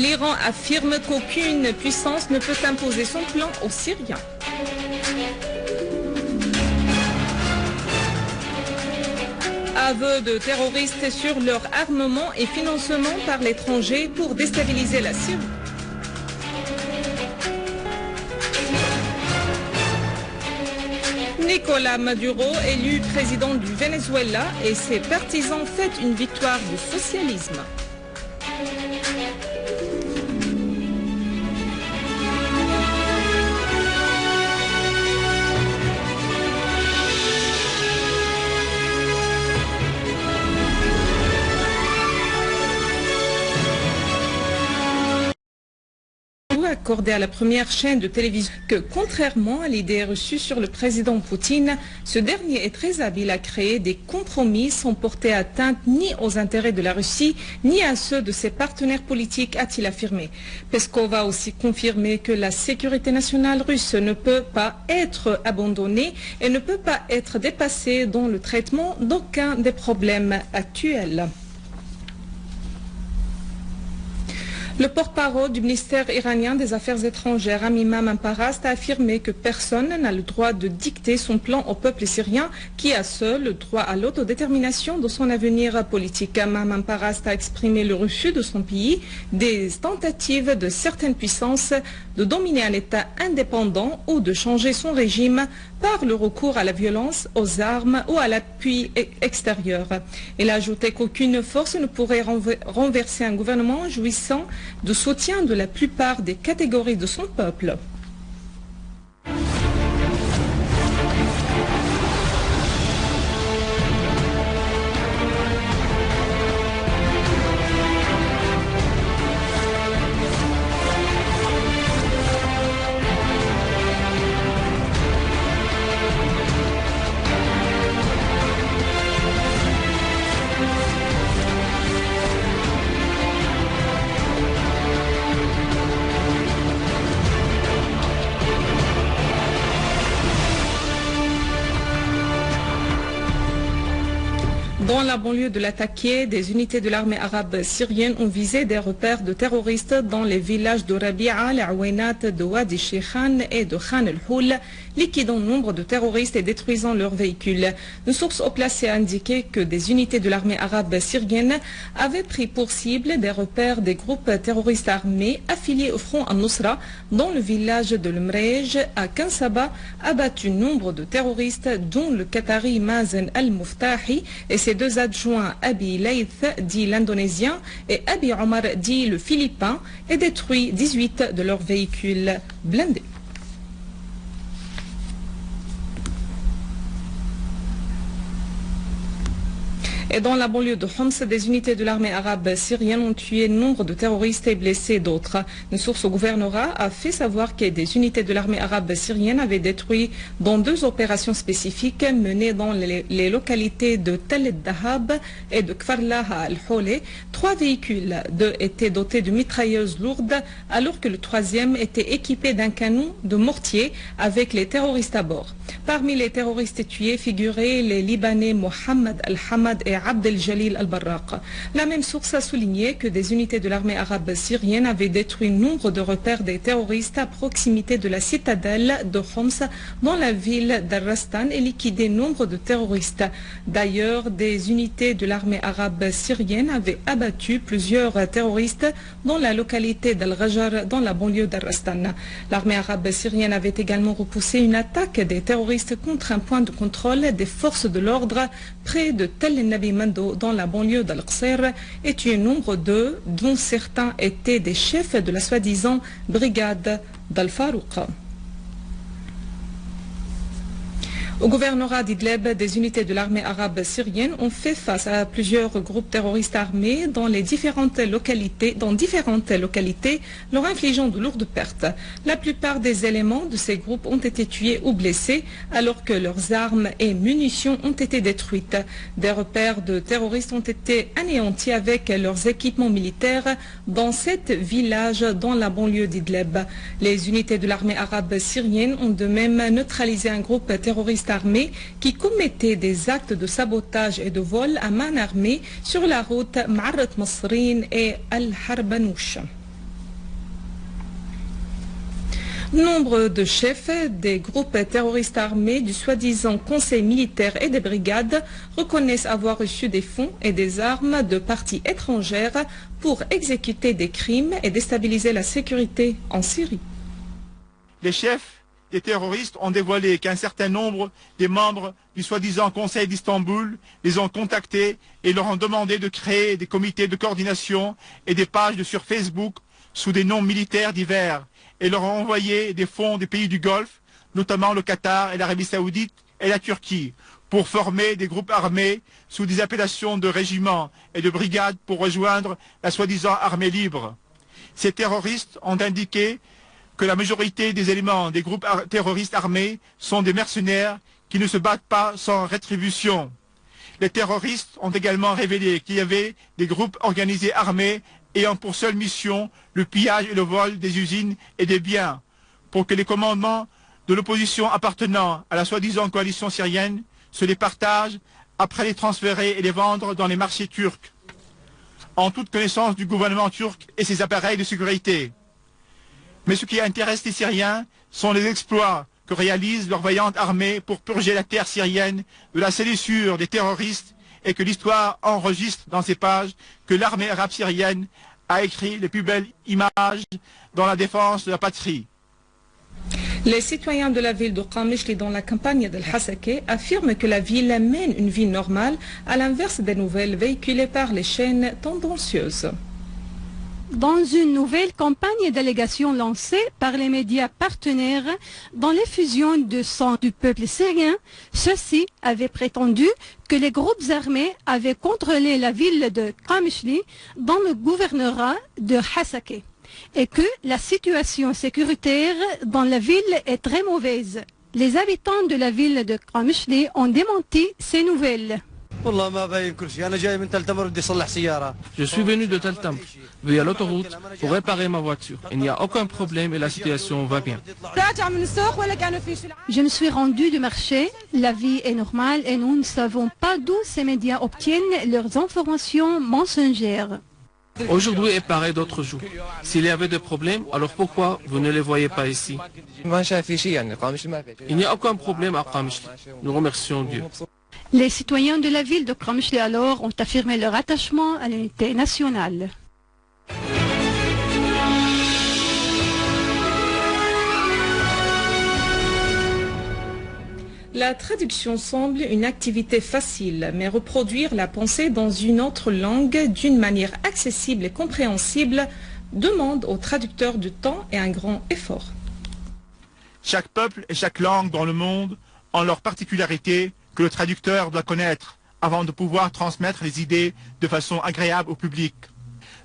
L'Iran affirme qu'aucune puissance ne peut imposer son plan aux Syriens. Aveux de terroristes sur leur armement et financement par l'étranger pour déstabiliser la Syrie. Nicolas Maduro, élu président du Venezuela, et ses partisans fêtent une victoire du socialisme. Accordé à la première chaîne de télévision que, contrairement à l'idée reçue sur le président Poutine, ce dernier est très habile à créer des compromis sans porter atteinte ni aux intérêts de la Russie, ni à ceux de ses partenaires politiques, a-t-il affirmé. Peskov a aussi confirmé que la sécurité nationale russe ne peut pas être abandonnée et ne peut pas être dépassée dans le traitement d'aucun des problèmes actuels. Le porte-parole du ministère iranien des Affaires étrangères, Amimam Amparast, a affirmé que personne n'a le droit de dicter son plan au peuple syrien, qui a seul le droit à l'autodétermination de son avenir politique. Amimam Amparast a exprimé le refus de son pays des tentatives de certaines puissances de dominer un État indépendant ou de changer son régime par le recours à la violence, aux armes ou à l'appui extérieur. Il a ajouté qu'aucune force ne pourrait renverser un gouvernement jouissant de soutien de la plupart des catégories de son peuple. Dans la banlieue de l'Attaqué, des unités de l'armée arabe syrienne ont visé des repères de terroristes dans les villages de Rabi'a, l'Aouénat, de Wadi Shekhan et de Khan el-Houl, liquidant nombre de terroristes et détruisant leurs véhicules. Une source haut placée a indiqué que des unités de l'armée arabe syrienne avaient pris pour cible des repères des groupes terroristes armés affiliés au front al-Nusra dans le village de l'Umrej à Kansaba, abattu nombre de terroristes dont le Qatari Mazen al-Muftahi et ses deux adjoints Abi Laith, dit l'Indonésien, et Abi Omar, dit le Philippin, et détruit 18 de leurs véhicules blindés. Et dans la banlieue de Homs, des unités de l'armée arabe syrienne ont tué nombre de terroristes et blessé d'autres. Une source au gouvernorat a fait savoir que des unités de l'armée arabe syrienne avaient détruit dans deux opérations spécifiques menées dans les localités de Tel el-Dahab et de Kfarlaha al-Hole. 3 véhicules, 2 étaient dotés de mitrailleuses lourdes, alors que le troisième était équipé d'un canon de mortier avec les terroristes à bord. Parmi les terroristes tués figuraient les Libanais Mohamed al-Hamad et Abd el-Jalil al-Barraq. La même source a souligné que des unités de l'armée arabe syrienne avaient détruit nombre de repères des terroristes à proximité de la citadelle de Homs dans la ville d'Al-Rastan et liquidé nombre de terroristes. D'ailleurs, des unités de l'armée arabe syrienne avaient abattu plusieurs terroristes dans la localité d'Al-Ghajar dans la banlieue d'Al-Rastan. L'armée arabe syrienne avait également repoussé une attaque des terroristes contre un point de contrôle des forces de l'ordre près de Tel el-Nabi Mando dans la banlieue d'Al-Qsir et tué nombre d'eux, dont certains étaient des chefs de la soi-disant brigade d'Al-Farouq. Au gouvernorat d'Idlib, des unités de l'armée arabe syrienne ont fait face à plusieurs groupes terroristes armés dans différentes localités, leur infligeant de lourdes pertes. La plupart des éléments de ces groupes ont été tués ou blessés, alors que leurs armes et munitions ont été détruites. Des repères de terroristes ont été anéantis avec leurs équipements militaires dans 7 villages dans la banlieue d'Idlib. Les unités de l'armée arabe syrienne ont de même neutralisé un groupe terroriste armé qui commettait des actes de sabotage et de vol à main armée sur la route Ma'arrat Masrin et Al-Harbanouch. Nombre de chefs des groupes terroristes armés du soi-disant conseil militaire et des brigades reconnaissent avoir reçu des fonds et des armes de parties étrangères pour exécuter des crimes et déstabiliser la sécurité en Syrie. Les chefs des terroristes ont dévoilé qu'un certain nombre des membres du soi-disant conseil d'Istanbul les ont contactés et leur ont demandé de créer des comités de coordination et des pages sur Facebook sous des noms militaires divers, et leur ont envoyé des fonds des pays du Golfe, notamment le Qatar et l'Arabie Saoudite et la Turquie, pour former des groupes armés sous des appellations de régiments et de brigades pour rejoindre la soi-disant armée libre. Ces terroristes ont indiqué que la majorité des éléments des groupes terroristes armés sont des mercenaires qui ne se battent pas sans rétribution. Les terroristes ont également révélé qu'il y avait des groupes organisés armés ayant pour seule mission le pillage et le vol des usines et des biens, pour que les commandements de l'opposition appartenant à la soi-disant coalition syrienne se les partagent après les transférer et les vendre dans les marchés turcs, en toute connaissance du gouvernement turc et ses appareils de sécurité. Mais ce qui intéresse les Syriens sont les exploits que réalise leur vaillante armée pour purger la terre syrienne de la salissure des terroristes, et que l'histoire enregistre dans ses pages que l'armée arabe syrienne a écrit les plus belles images dans la défense de la patrie. Les citoyens de la ville de Qamishli dans la campagne d'El Hasake affirment que la ville mène une vie normale, à l'inverse des nouvelles véhiculées par les chaînes tendancieuses. Dans une nouvelle campagne d'allégation lancée par les médias partenaires dans l'effusion de sang du peuple syrien, ceux-ci avaient prétendu que les groupes armés avaient contrôlé la ville de Qamishli dans le gouvernorat de Hasake et que la situation sécuritaire dans la ville est très mauvaise. Les habitants de la ville de Qamishli ont démenti ces nouvelles. Je suis venu de Taltam, via l'autoroute, pour réparer ma voiture. Il n'y a aucun problème et la situation va bien. Je me suis rendu du marché, la vie est normale et nous ne savons pas d'où ces médias obtiennent leurs informations mensongères. Aujourd'hui est pareil d'autres jours. S'il y avait des problèmes, alors pourquoi vous ne les voyez pas ici? Il n'y a aucun problème à Qamishli. Nous remercions Dieu. Les citoyens de la ville de Qamishli alors ont affirmé leur attachement à l'unité nationale. La traduction semble une activité facile, mais reproduire la pensée dans une autre langue d'une manière accessible et compréhensible demande aux traducteurs du temps et un grand effort. Chaque peuple et chaque langue dans le monde ont leurs particularités que le traducteur doit connaître avant de pouvoir transmettre les idées de façon agréable au public.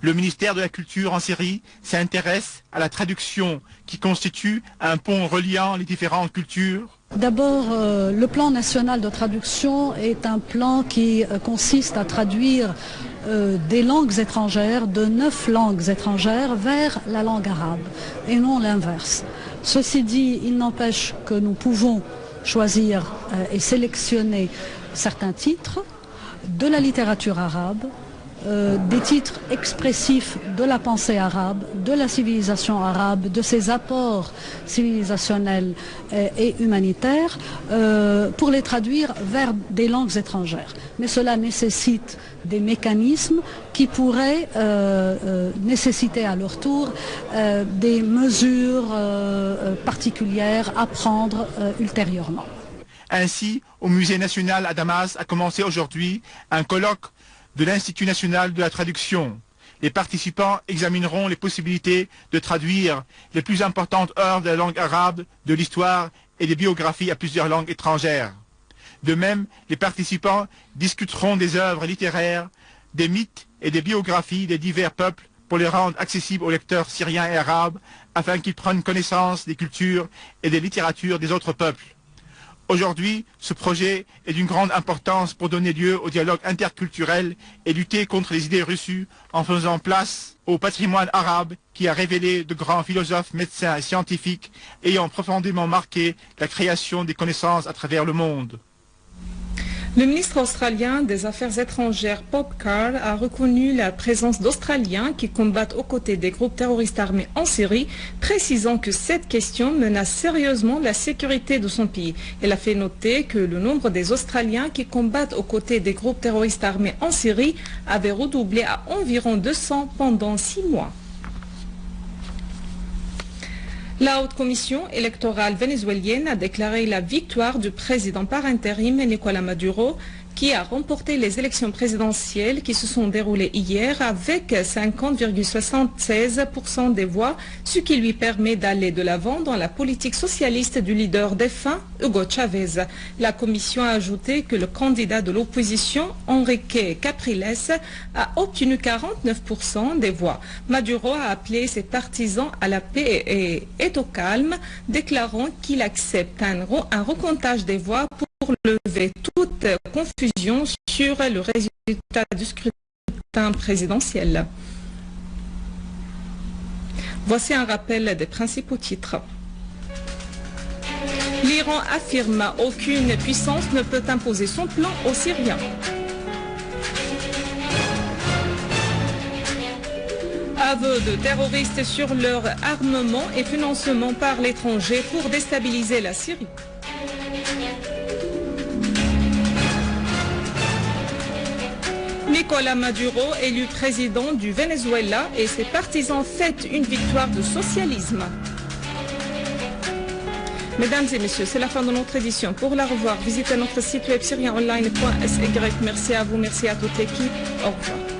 Le ministère de la Culture en Syrie s'intéresse à la traduction qui constitue un pont reliant les différentes cultures. D'abord, le plan national de traduction est un plan qui consiste à traduire des langues étrangères, de 9 langues étrangères, vers la langue arabe, et non l'inverse. Ceci dit, il n'empêche que nous pouvons choisir et sélectionner certains titres de la littérature arabe, des titres expressifs de la pensée arabe, de la civilisation arabe, de ses apports civilisationnels et humanitaires, pour les traduire vers des langues étrangères. Mais cela nécessite des mécanismes qui pourraient nécessiter à leur tour des mesures particulières à prendre ultérieurement. Ainsi, au Musée national à Damas a commencé aujourd'hui un colloque de l'Institut national de la traduction. Les participants examineront les possibilités de traduire les plus importantes œuvres de la langue arabe, de l'histoire et des biographies à plusieurs langues étrangères. De même, les participants discuteront des œuvres littéraires, des mythes et des biographies des divers peuples pour les rendre accessibles aux lecteurs syriens et arabes afin qu'ils prennent connaissance des cultures et des littératures des autres peuples. Aujourd'hui, ce projet est d'une grande importance pour donner lieu au dialogue interculturel et lutter contre les idées reçues en faisant place au patrimoine arabe qui a révélé de grands philosophes, médecins et scientifiques ayant profondément marqué la création des connaissances à travers le monde. Le ministre australien des Affaires étrangères, Bob Carr, a reconnu la présence d'Australiens qui combattent aux côtés des groupes terroristes armés en Syrie, précisant que cette question menace sérieusement la sécurité de son pays. Il a fait noter que le nombre des Australiens qui combattent aux côtés des groupes terroristes armés en Syrie avait redoublé à environ 200 pendant 6 mois. La haute commission électorale vénézuélienne a déclaré la victoire du président par intérim Nicolás Maduro, qui a remporté les élections présidentielles qui se sont déroulées hier avec 50,76% des voix, ce qui lui permet d'aller de l'avant dans la politique socialiste du leader défunt, Hugo Chavez. La commission a ajouté que le candidat de l'opposition, Enrique Capriles, a obtenu 49% des voix. Maduro a appelé ses partisans à la paix et est au calme, déclarant qu'il accepte un recomptage des voix pour lever toute confusion sur le résultat du scrutin présidentiel. Voici un rappel des principaux titres. L'Iran affirme qu'aucune puissance ne peut imposer son plan aux Syriens. Aveu de terroristes sur leur armement et financement par l'étranger pour déstabiliser la Syrie. Nicolás Maduro, élu président du Venezuela, et ses partisans fêtent une victoire de socialisme. Mesdames et messieurs, c'est la fin de notre édition. Pour la revoir, visitez notre site web syrienonline.sy. Merci à vous, merci à toute l'équipe. Au revoir.